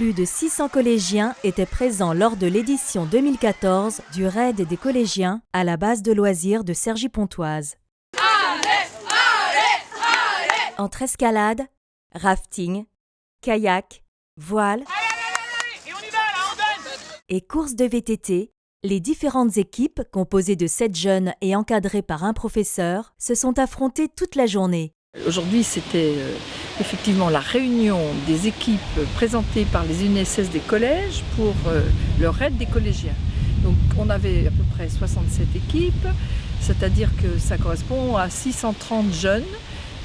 Plus de 600 collégiens étaient présents lors de l'édition 2014 du Raid des collégiens à la base de loisirs de Cergy-Pontoise. Entre escalade, rafting, kayak, voile et courses de VTT, les différentes équipes, composées de 7 jeunes et encadrées par un professeur, se sont affrontées toute la journée. Aujourd'hui, c'était effectivement la réunion des équipes présentées par les UNSS des collèges pour le raid des collégiens. Donc on avait à peu près 67 équipes, c'est-à-dire que ça correspond à 630 jeunes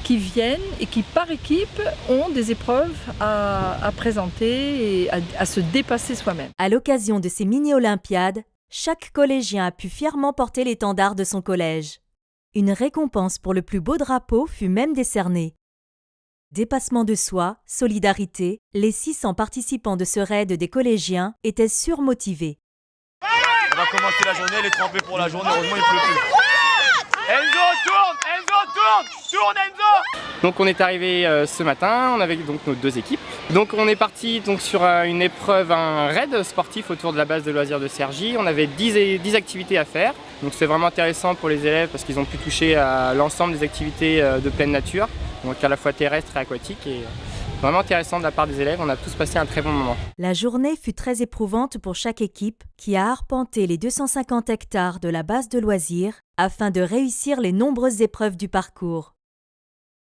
qui viennent et qui par équipe ont des épreuves à présenter et à se dépasser soi-même. À l'occasion de ces mini-olympiades, chaque collégien a pu fièrement porter l'étendard de son collège. Une récompense pour le plus beau drapeau fut même décernée. Dépassement de soi, solidarité, les 600 participants de ce raid des collégiens étaient surmotivés. On va commencer la journée, les trempés pour la journée, heureusement il pleut plus. Enzo, tourne Enzo. Donc on est arrivé ce matin, on avait donc nos 2 équipes. Donc on est parti donc sur une épreuve, un raid sportif autour de la base de loisirs de Cergy. On avait 10 activités à faire. Donc c'est vraiment intéressant pour les élèves parce qu'ils ont pu toucher à l'ensemble des activités de pleine nature, donc à la fois terrestre et aquatique. Et vraiment intéressant de la part des élèves, on a tous passé un très bon moment. La journée fut très éprouvante pour chaque équipe qui a arpenté les 250 hectares de la base de loisirs afin de réussir les nombreuses épreuves du parcours.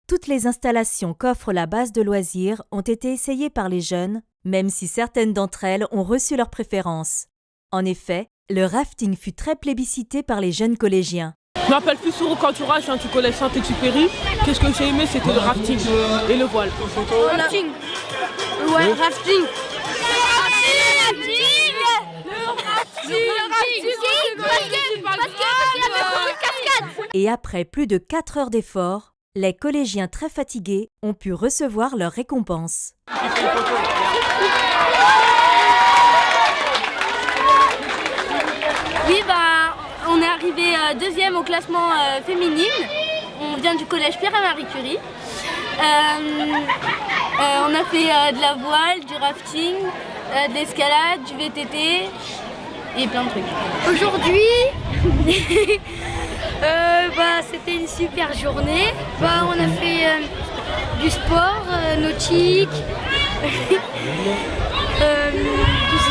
Toutes les installations qu'offre la base de loisirs ont été essayées par les jeunes, même si certaines d'entre elles ont reçu leur préférence. En effet, le rafting fut très plébiscité par les jeunes collégiens. Je m'appelle Fussourou Kantoura, je suis du collège Saint-Exupéry. Qu'est-ce que j'ai aimé, c'était le rafting et le voile. Rafting. Ouais, rafting. Et après plus de 4 heures d'efforts, les collégiens très fatigués ont pu recevoir leur récompense. Oui, on est arrivé 2e au classement féminine. On vient du collège Pierre et Marie Curie. On a fait de la voile, du rafting, de l'escalade, du VTT et plein de trucs. Aujourd'hui, c'était une super journée. On a fait du sport nautique,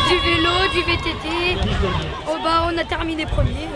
du vélo, du VTT. On a terminé premier.